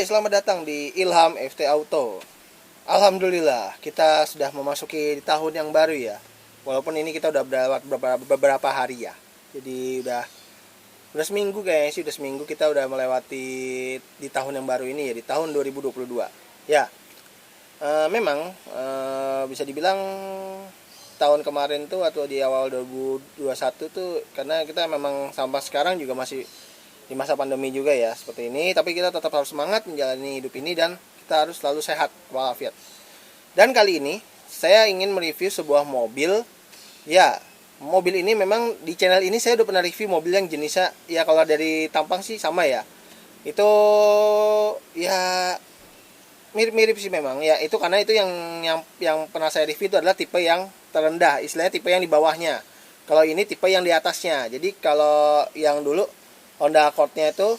Selamat datang di Ilham FT Auto. Alhamdulillah, kita sudah memasuki tahun yang baru ya. Walaupun ini kita udah berlewat beberapa hari ya. Jadi udah seminggu kayaknya sih, udah seminggu kita udah melewati di tahun yang baru ini ya, di tahun 2022. Ya, memang bisa dibilang tahun kemarin tuh atau di awal 2021 tuh, karena kita memang sampai sekarang juga masih di masa pandemi juga ya seperti ini, tapi kita tetap harus semangat menjalani hidup ini dan kita harus selalu sehat walafiat. Dan kali ini saya ingin mereview sebuah mobil. Ya, mobil ini memang di channel ini saya udah pernah review mobil yang jenisnya ya, kalau dari tampang sih sama ya, itu ya mirip-mirip sih memang ya. Itu karena itu yang pernah saya review itu adalah tipe yang terendah, istilahnya tipe yang di bawahnya. Kalau ini tipe yang di atasnya. Jadi kalau yang dulu Honda Accord-nya itu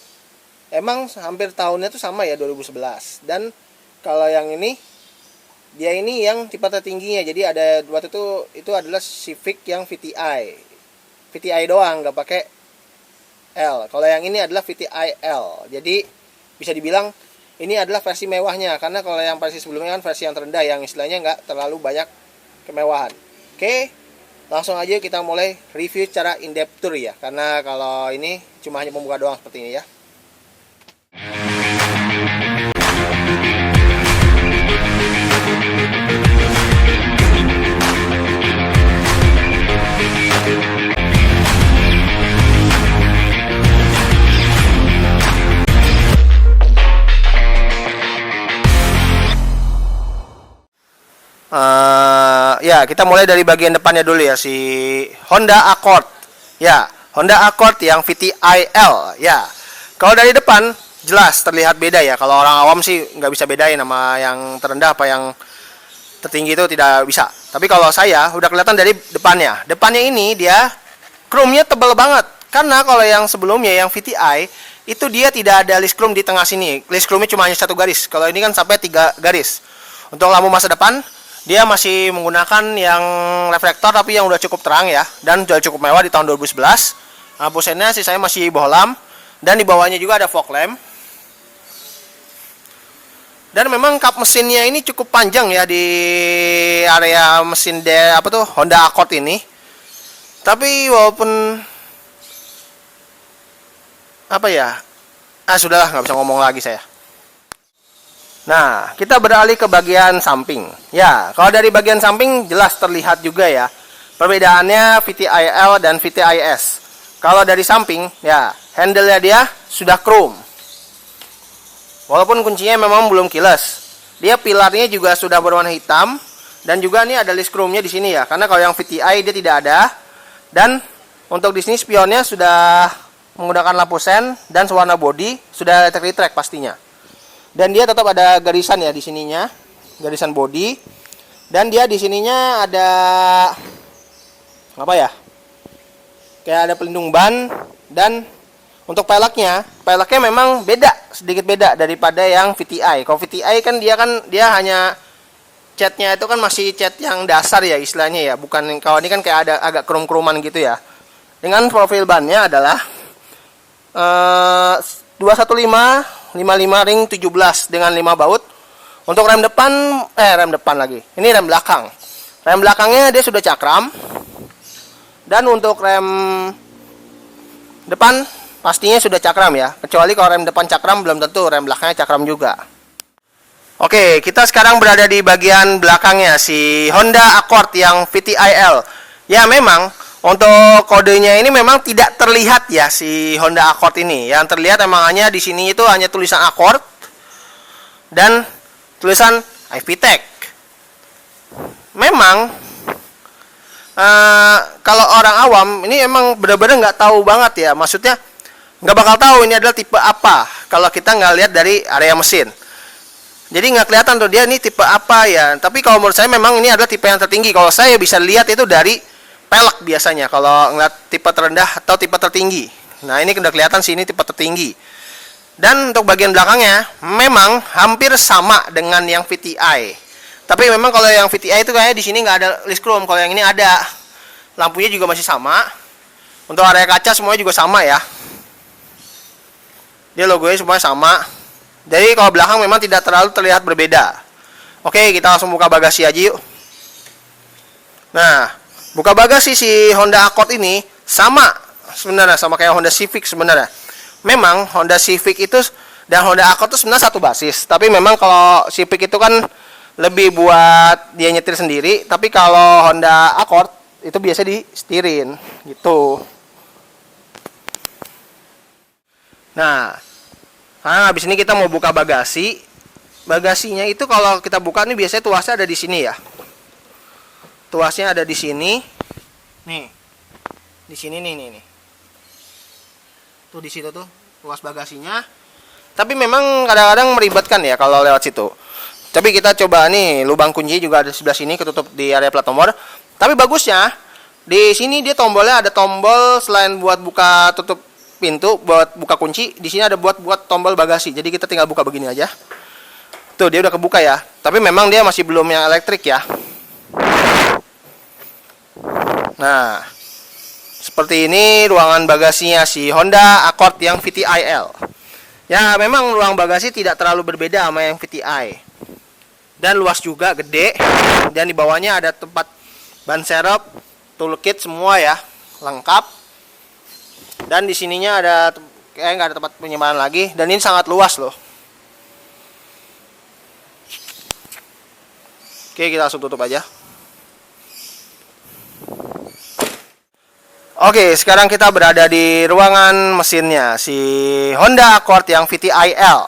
emang hampir tahunnya tuh sama ya, 2011. Dan kalau yang ini dia ini yang tipe tertingginya. Jadi ada waktu itu adalah Civic yang VTI. VTI doang, nggak pakai L. Kalau yang ini adalah VTI L. Jadi bisa dibilang ini adalah versi mewahnya, karena kalau yang versi sebelumnya kan versi yang terendah yang istilahnya nggak terlalu banyak kemewahan. Oke. Langsung aja kita mulai review secara in-depth tour ya. Karena kalau ini cuma hanya pembuka doang seperti ini ya. Ya, kita mulai dari bagian depannya dulu ya, si Honda Accord. Ya, Honda Accord yang VTI L. Ya, kalau dari depan jelas terlihat beda ya. Kalau orang awam sih nggak bisa bedain nama yang terendah apa yang tertinggi, itu tidak bisa. Tapi kalau saya udah kelihatan dari depannya. Depannya ini dia chrome-nya tebal banget. Karena kalau yang sebelumnya yang VTI itu dia tidak ada list chrome di tengah sini. List chrome-nya cuma hanya 1 garis. Kalau ini kan sampai 3 garis. Untuk lampu masa depan dia masih menggunakan yang reflektor tapi yang udah cukup terang ya, dan udah cukup mewah di tahun 2011. Lampu sennya sih saya masih bohlam, dan di bawahnya juga ada fog lamp. Dan memang kap mesinnya ini cukup panjang ya di area mesin Honda Accord ini. Tapi walaupun sudahlah, nggak bisa ngomong lagi saya. Nah, kita beralih ke bagian samping. Ya, kalau dari bagian samping jelas terlihat juga ya perbedaannya VTI L dan VTI S. Kalau dari samping, ya handle-nya dia sudah chrome. Walaupun kuncinya memang belum keyless. Dia pilarnya juga sudah berwarna hitam, dan juga nih ada list chrome-nya di sini ya. Karena kalau yang VTI dia tidak ada. Dan untuk di sini spionnya sudah menggunakan lampu sen, dan warna body sudah electric track pastinya. Dan dia tetap ada garisan ya di sininya, garisan body. Dan dia di sininya ada kayak ada pelindung ban. Dan untuk peleknya memang sedikit beda daripada yang VTI. Kalau VTI kan dia hanya catnya itu kan masih cat yang dasar ya istilahnya ya, bukan kalau ini kan kayak ada agak krum-kruman gitu ya. Dengan profil bannya adalah 215 55 ring 17 dengan 5 baut. Untuk rem depan lagi. Ini rem belakang. Rem belakangnya dia sudah cakram. Dan untuk rem depan pastinya sudah cakram ya. Kecuali kalau rem depan cakram belum tentu rem belakangnya cakram juga. Oke, kita sekarang berada di bagian belakangnya si Honda Accord yang VTI L. Ya, memang untuk kodenya ini memang tidak terlihat ya si Honda Accord ini. Yang terlihat emang hanya di sini itu hanya tulisan Accord dan tulisan iVTEC. Memang kalau orang awam ini emang benar-benar nggak tahu banget ya. Maksudnya nggak bakal tahu ini adalah tipe apa kalau kita nggak lihat dari area mesin. Jadi nggak kelihatan tuh dia ini tipe apa ya. Tapi kalau menurut saya memang ini adalah tipe yang tertinggi. Kalau saya bisa lihat itu dari pelek biasanya kalau ngeliat tipe terendah atau tipe tertinggi. Nah, ini udah kelihatan sih ini tipe tertinggi. Dan untuk bagian belakangnya memang hampir sama dengan yang VTI. Tapi memang kalau yang VTI itu kayaknya di sini nggak ada list chrome. Kalau yang ini ada. Lampunya juga masih sama. Untuk area kaca semuanya juga sama ya. Dia logonya semuanya sama. Jadi kalau belakang memang tidak terlalu terlihat berbeda. Oke, kita langsung buka bagasi aja yuk. Nah, buka bagasi si Honda Accord ini sama sebenarnya, sama kayak Honda Civic sebenarnya. Memang Honda Civic itu dan Honda Accord itu sebenarnya satu basis, tapi memang kalau Civic itu kan lebih buat dia nyetir sendiri, tapi kalau Honda Accord itu biasa disetirin gitu. Nah, habis ini kita mau buka bagasi. Bagasinya itu kalau kita buka nih biasanya tuasnya ada di sini ya. Tuasnya ada di sini. Nih. Di sini nih. Tuh di situ tuh tuas bagasinya. Tapi memang kadang-kadang meribetkan ya kalau lewat situ. Tapi kita coba nih, lubang kunci juga ada di sebelah sini, ketutup di area plat nomor. Tapi bagusnya di sini dia tombolnya ada tombol selain buat buka tutup pintu, buat buka kunci, di sini ada buat tombol bagasi. Jadi kita tinggal buka begini aja. Tuh dia udah kebuka ya. Tapi memang dia masih belum yang elektrik ya. Nah, seperti ini ruangan bagasinya si Honda Accord yang VTI-L. Ya, memang ruang bagasi tidak terlalu berbeda sama yang VTI. Dan luas juga, gede. Dan di bawahnya ada tempat ban serep, toolkit semua ya, lengkap. Dan di sininya ada kayak nggak ada tempat penyimpanan lagi. Dan ini sangat luas loh. Oke, kita langsung tutup aja. Oke, sekarang kita berada di ruangan mesinnya si Honda Accord yang VTI-L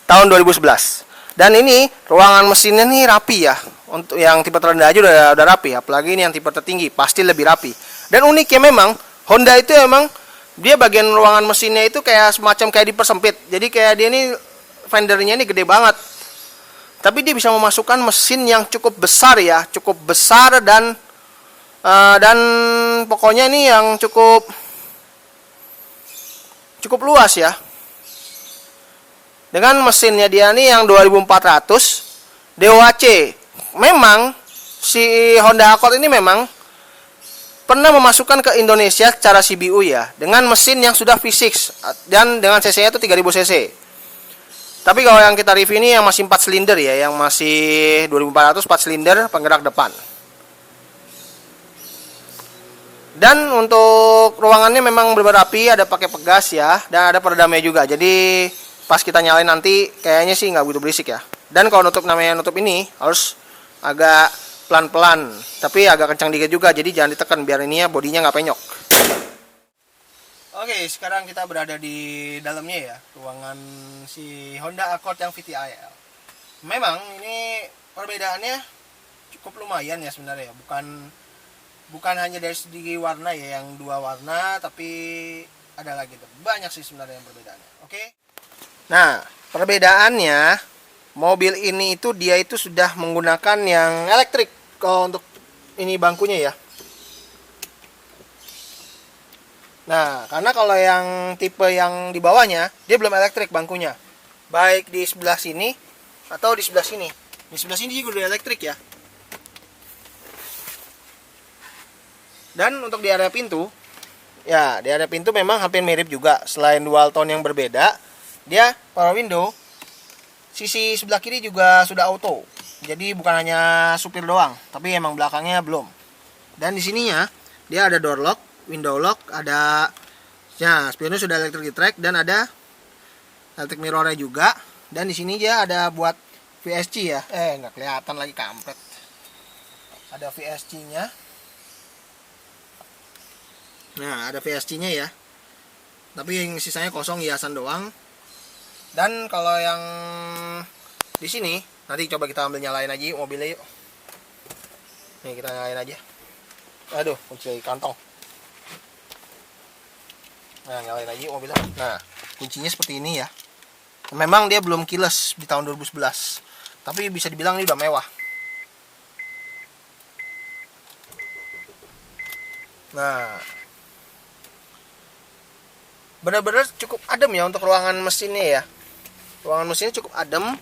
tahun 2011. Dan ini ruangan mesinnya nih rapi ya. Untuk yang tipe terendah aja udah rapi, apalagi ini yang tipe tertinggi pasti lebih rapi. Dan uniknya memang Honda itu emang dia bagian ruangan mesinnya itu kayak semacam kayak dipersempit. Jadi kayak dia ini fendernya ini gede banget. Tapi dia bisa memasukkan mesin yang cukup besar ya, cukup besar dan pokoknya ini yang cukup luas ya. Dengan mesinnya dia nih yang 2400 DOHC. Memang si Honda Accord ini memang pernah memasukkan ke Indonesia secara CBU ya, dengan mesin yang sudah V6 dan dengan cc-nya itu 3000 cc. Tapi kalau yang kita review ini yang masih 4 silinder ya, yang masih 2400 4 silinder penggerak depan. Dan untuk ruangannya memang berapi, ada pakai pegas ya, dan ada peredamnya juga. Jadi pas kita nyalain nanti kayaknya sih nggak begitu berisik ya. Dan kalau namanya nutup ini harus agak pelan-pelan, tapi agak kencang dikit juga, jadi jangan ditekan biar ininya bodinya nggak penyok. Oke, sekarang kita berada di dalamnya ya, ruangan si Honda Accord yang VTI-L. Memang ini perbedaannya cukup lumayan ya sebenarnya, bukan hanya dari segi warna ya, yang dua warna, tapi ada lagi banyak sih sebenarnya yang perbedaannya. Oke. Nah, perbedaannya mobil ini itu dia itu sudah menggunakan yang elektrik kalau untuk ini bangkunya ya. Nah, karena kalau yang tipe yang di bawahnya dia belum elektrik bangkunya. Baik di sebelah sini atau di sebelah sini. Di sebelah sini juga udah elektrik ya. Dan untuk di area pintu, ya di area pintu memang hampir mirip juga. Selain dual tone yang berbeda, dia power window sisi sebelah kiri juga sudah auto. Jadi bukan hanya supir doang, tapi emang belakangnya belum. Dan di sininya dia ada door lock, window lock, ada ya spionnya sudah electric track dan ada electric mirrornya juga. Dan di sini dia ada buat VSC ya. Nggak kelihatan lagi, kampret. Ada VSC-nya. Nah, ada VSC-nya ya. Tapi yang sisanya kosong, hiasan doang. Dan kalau yang di sini, nanti coba kita ambil nyalain aja yuk mobilnya yuk. Nih kita nyalain aja. Aduh, kunci kantong. Nah, nyalain aja yuk mobilnya. Nah, kuncinya seperti ini ya. Memang dia belum keyless di tahun 2011. Tapi bisa dibilang ini udah mewah. Nah, benar-benar cukup adem ya untuk ruangan mesinnya ya. Ruangan mesinnya cukup adem.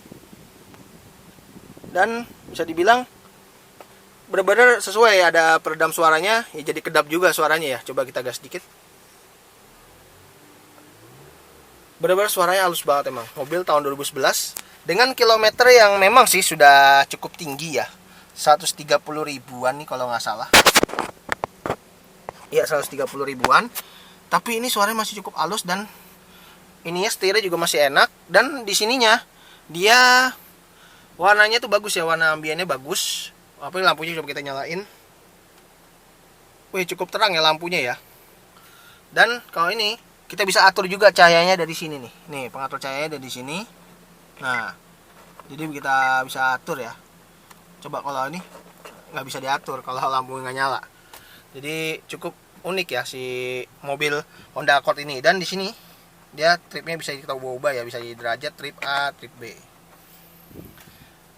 Dan bisa dibilang benar-benar sesuai, ada peredam suaranya ya, jadi kedap juga suaranya ya. Coba kita gas dikit. Benar-benar suaranya halus banget emang. Mobil tahun 2011 dengan kilometer yang memang sih sudah cukup tinggi ya. 130 ribuan nih kalau nggak salah. Iya, 130 ribuan. Tapi ini suaranya masih cukup halus dan ininya setirnya juga masih enak. Dan di sininya dia warnanya tuh bagus ya, warna ambiennya bagus. Apa lampunya coba kita nyalain. Wih, cukup terang ya lampunya ya. Dan kalau ini kita bisa atur juga cahayanya dari sini nih. Nih, pengatur cahayanya dari sini. Nah, jadi kita bisa atur ya. Coba kalau ini nggak bisa diatur kalau lampu nggak nyala. Jadi cukup unik ya si mobil Honda Accord ini. Dan di sini dia tripnya bisa kita ubah-ubah ya, bisa jadi derajat, trip A, trip B.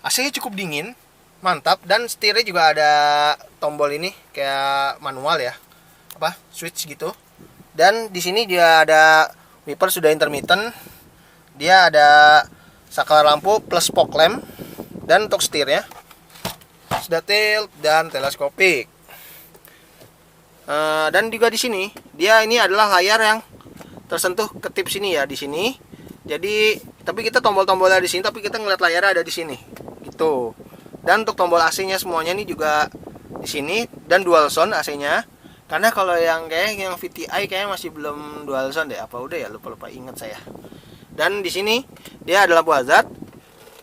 AC-nya cukup dingin, mantap. Dan setirnya juga ada tombol ini kayak manual ya, apa switch gitu. Dan di sini dia ada wiper sudah intermittent. Dia ada saklar lampu plus fog lamp. Dan untuk setirnya sudah tilt dan teleskopik. Dan juga di sini dia ini adalah layar yang tersentuh ketip sini ya, di sini. Jadi tapi kita tombol-tombolnya di sini, tapi kita ngeliat layarnya ada di sini gitu. Dan untuk tombol AC-nya semuanya ini juga di sini dan dual zone AC-nya. Karena kalau yang kayak yang VTI kayaknya masih belum dual zone deh, apa udah ya, lupa ingat saya. Dan di sini dia ada lampu hazard.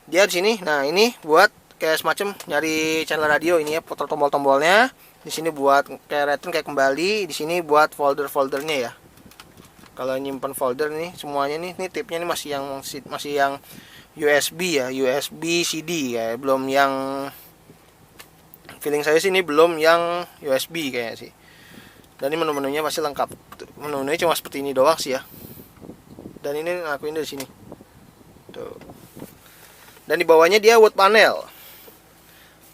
Dia di sini. Nah, ini buat kayak semacam nyari channel radio ini ya, putar tombol-tombolnya. Di sini buat kayak return kayak kembali, di sini buat folder-foldernya ya. Kalau nyimpan folder nih semuanya nih tipnya nih masih yang USB ya, USB CD kayak belum yang, feeling saya sih ini belum yang USB kayak sih. Dan ini menu-menunya masih lengkap. Menu-menunya cuma seperti ini doang sih ya. Dan ini ngakuin dari sini. Tuh. Dan di bawahnya dia wood panel.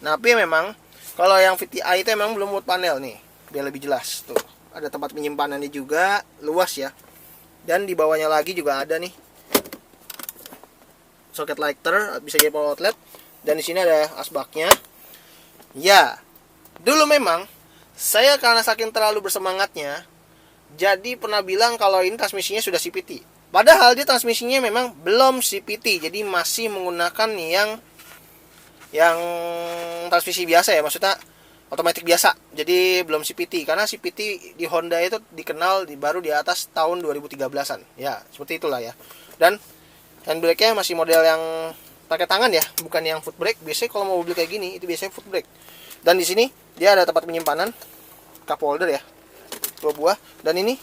Nah, tapi memang kalau yang VTI itu memang belum wood panel nih, biar lebih jelas. Tuh, ada tempat penyimpanannya juga, luas ya. Dan di bawahnya lagi juga ada nih soket lighter, bisa jadi power outlet. Dan di sini ada asbaknya. Ya, dulu memang saya karena saking terlalu bersemangatnya, jadi pernah bilang kalau ini transmisinya sudah CVT. Padahal dia transmisinya memang belum CVT, jadi masih menggunakan yang transmisi biasa ya, maksudnya otomatis biasa. Jadi belum CVT, karena CVT di Honda itu dikenal baru di atas tahun 2013-an. Ya, seperti itulah ya. Dan handbrake-nya masih model yang pakai tangan ya, bukan yang foot brake. Biasanya kalau mau mobil kayak gini itu biasanya foot brake. Dan di sini dia ada tempat penyimpanan cup holder ya, 2 buah. Dan ini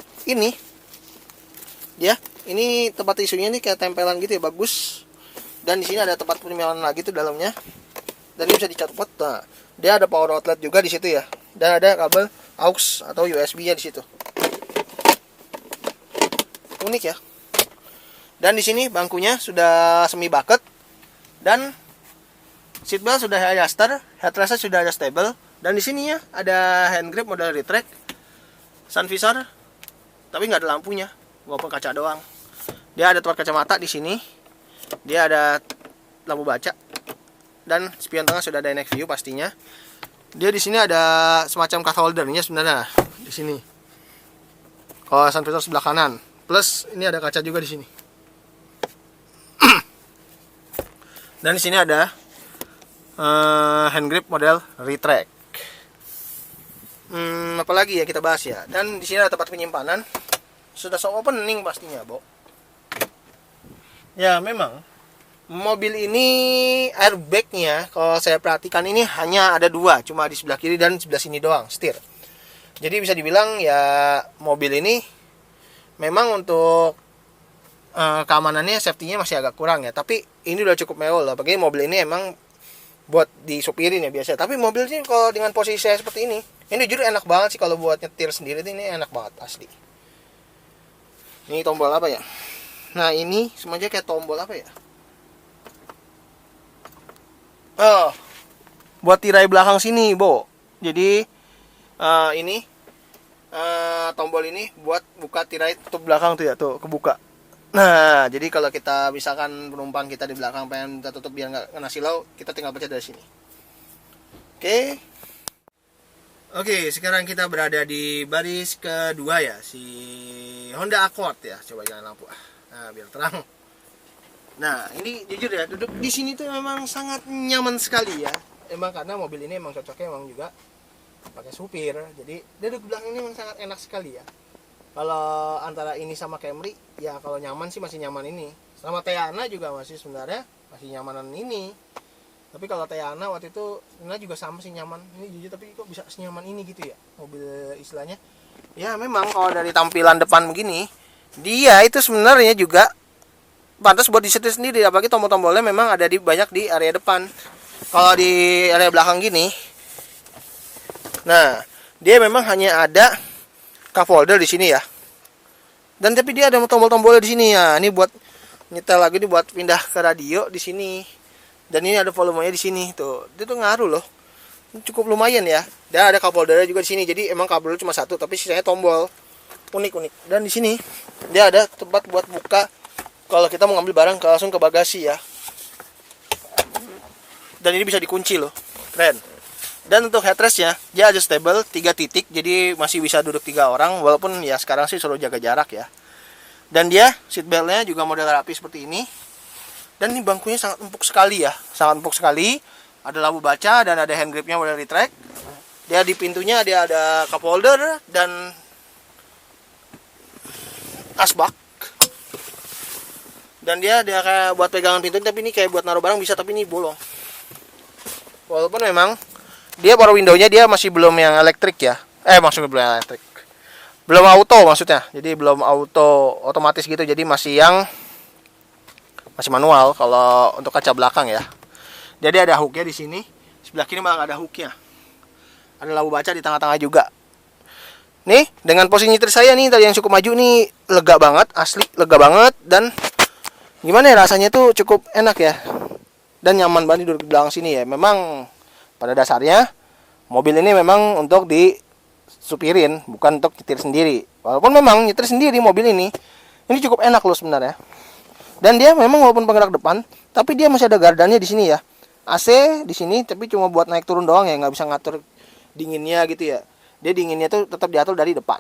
dia ini tempat tisunya nih kayak tempelan gitu ya, bagus. Dan di sini ada tempat penyimpanan lagi tuh dalamnya. Dan ini bisa dicopot. Nah, dia ada power outlet juga di situ ya. Dan ada kabel aux atau USB-nya di situ. Unik ya. Dan di sini bangkunya sudah semi bucket. Dan seatbelt sudah adjuster, headrest sudah adjustable. Dan di sini ya ada hand grip model retract, sun visor, tapi nggak ada lampunya, walaupun kaca doang. Dia ada tempat kacamata di sini. Dia ada lampu baca. Dan spion tengah sudah ada next view pastinya. Dia di sini ada semacam cup holdernya sebenarnya di sini. Kalau sun visor sebelah kanan. Plus ini ada kaca juga di sini. Dan di sini ada hand grip model retract. Apalagi ya kita bahas ya. Dan di sini ada tempat penyimpanan. Sudah soft opening pastinya, Bo. Ya, memang mobil ini airbagnya kalau saya perhatikan ini hanya ada 2, cuma di sebelah kiri dan sebelah sini doang, setir. Jadi bisa dibilang ya mobil ini memang untuk keamanannya, safety-nya masih agak kurang ya. Tapi ini udah cukup mewah lah. Bagi mobil ini emang buat disupirin ya biasa. Tapi mobil ini kalau dengan posisi saya seperti ini jujur enak banget sih kalau buat nyetir sendiri. Ini enak banget asli. Ini tombol apa ya? Nah, ini semuanya kayak tombol apa ya? Oh, buat tirai belakang sini, Bo. Jadi ini tombol ini buat buka tirai tutup belakang tuh ya, tuh kebuka. Nah, jadi kalau kita misalkan penumpang kita di belakang pengen kita tutup biar nggak kena silau, kita tinggal pencet dari sini. Oke, sekarang kita berada di baris kedua ya, si Honda Accord ya. Coba jalan lampu. Nah, biar terang. Nah, ini jujur ya, duduk di sini tuh memang sangat nyaman sekali ya. Emang karena mobil ini emang cocoknya emang juga pakai supir. Jadi duduk belakang ini memang sangat enak sekali ya. Kalau antara ini sama Camry, ya kalau nyaman sih masih nyaman ini. Sama Teana juga masih sebenarnya masih nyamanan ini. Tapi kalau Teana waktu itu sebenarnya juga sama sih nyaman. Ini jujur tapi kok bisa senyaman ini gitu ya mobil istilahnya. Ya memang kalau dari tampilan depan begini, dia itu sebenarnya juga pantas buat disetir sendiri, apalagi tombol-tombolnya memang ada di banyak di area depan. Kalau di area belakang gini, nah dia memang hanya ada cup holder di sini ya. Dan tapi dia ada tombol-tombolnya di sini ya. Ini buat nyetel lagi, ini buat pindah ke radio di sini. Dan ini ada volumenya di sini tuh. Itu ngaruh loh. Cukup lumayan ya. Dan ada cup holdernya juga di sini. Jadi emang kabelnya cuma satu, tapi sisanya tombol. Unik-unik. Dan di sini dia ada tempat buat buka kalau kita mau ngambil barang langsung ke bagasi ya. Dan ini bisa dikunci loh. Keren. Dan untuk headrestnya dia adjustable 3 titik, jadi masih bisa duduk 3 orang, walaupun ya sekarang sih suruh jaga jarak ya. Dan dia seatbeltnya juga model rapi seperti ini. Dan ini bangkunya sangat empuk sekali ya, sangat empuk sekali. Ada lampu baca dan ada hand gripnya model retract. Dia di pintunya dia ada cup holder dan asbak. Dan dia kayak buat pegangan pintu, tapi ini kayak buat naruh barang bisa, tapi ini bolong. Walaupun memang dia power window-nya dia masih belum yang elektrik ya. Maksudnya belum elektrik. Belum auto maksudnya. Jadi belum auto otomatis gitu. Jadi masih masih manual kalau untuk kaca belakang ya. Jadi ada hooknya di sini. Sebelah kiri malah ada hooknya. Ada lampu baca di tengah-tengah juga. Nih, dengan posisi nyetir saya nih tadi yang cukup maju nih lega banget, asli lega banget, dan gimana ya rasanya tuh cukup enak ya. Dan nyaman banget duduk di belakang sini ya. Memang pada dasarnya mobil ini memang untuk disupirin, bukan untuk nyetir sendiri. Walaupun memang nyetir sendiri mobil ini cukup enak loh sebenarnya. Dan dia memang walaupun penggerak depan, tapi dia masih ada gardannya di sini ya. AC di sini, tapi cuma buat naik turun doang ya, nggak bisa ngatur dinginnya gitu ya. Dia dinginnya tuh tetap diatur dari depan.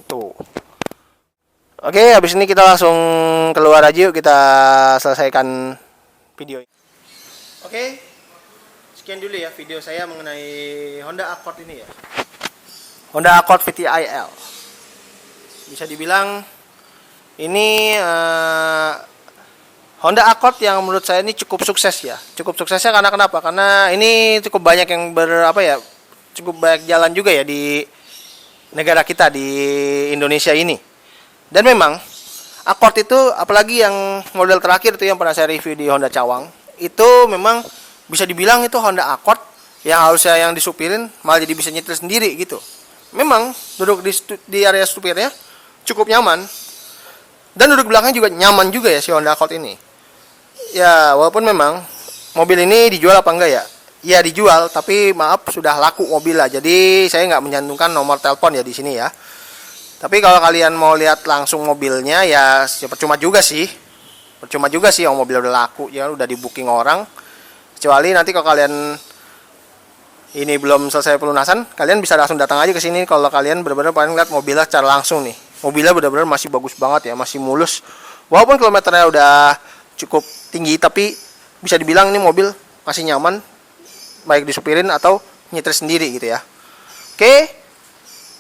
Tuh. Oke, habis ini kita langsung keluar aja yuk, kita selesaikan video. Oke, sekian dulu ya video saya mengenai Honda Accord ini ya. Honda Accord VTI-L. Bisa dibilang ini Honda Accord yang menurut saya ini cukup sukses ya. Cukup suksesnya karena kenapa? Karena ini cukup banyak yang cukup banyak jalan juga ya di negara kita, di Indonesia ini. Dan memang Accord itu, apalagi yang model terakhir itu yang pernah saya review di Honda Cawang, itu memang bisa dibilang itu Honda Accord yang harusnya yang disupirin malah jadi bisa nyetir sendiri gitu. Memang duduk di area supirnya cukup nyaman, dan duduk belakang juga nyaman juga ya si Honda Accord ini. Ya walaupun memang mobil ini dijual apa enggak ya? Ya dijual, tapi maaf sudah laku mobil lah. Jadi saya nggak menyantumkan nomor telepon ya di sini ya. Tapi kalau kalian mau lihat langsung mobilnya ya percuma juga sih. Percuma juga sih, yang mobil udah laku ya, udah di booking orang. Kecuali nanti kalau kalian ini belum selesai pelunasan, kalian bisa langsung datang aja ke sini kalau kalian benar-benar pengen lihat mobilnya secara langsung nih. Mobilnya benar-benar masih bagus banget ya, masih mulus. Walaupun kilometernya udah cukup tinggi, tapi bisa dibilang ini mobil masih nyaman, baik disupirin atau nyetir sendiri gitu ya. Oke,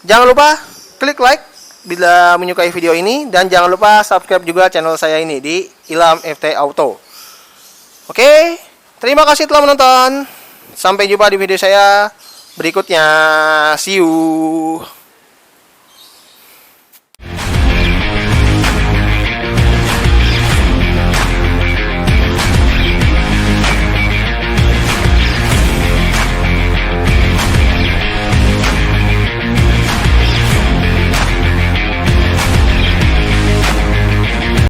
jangan lupa klik like bila menyukai video ini, dan jangan lupa subscribe juga channel saya ini di Ilham FT Auto. Oke, terima kasih telah menonton. Sampai jumpa di video saya berikutnya. See you.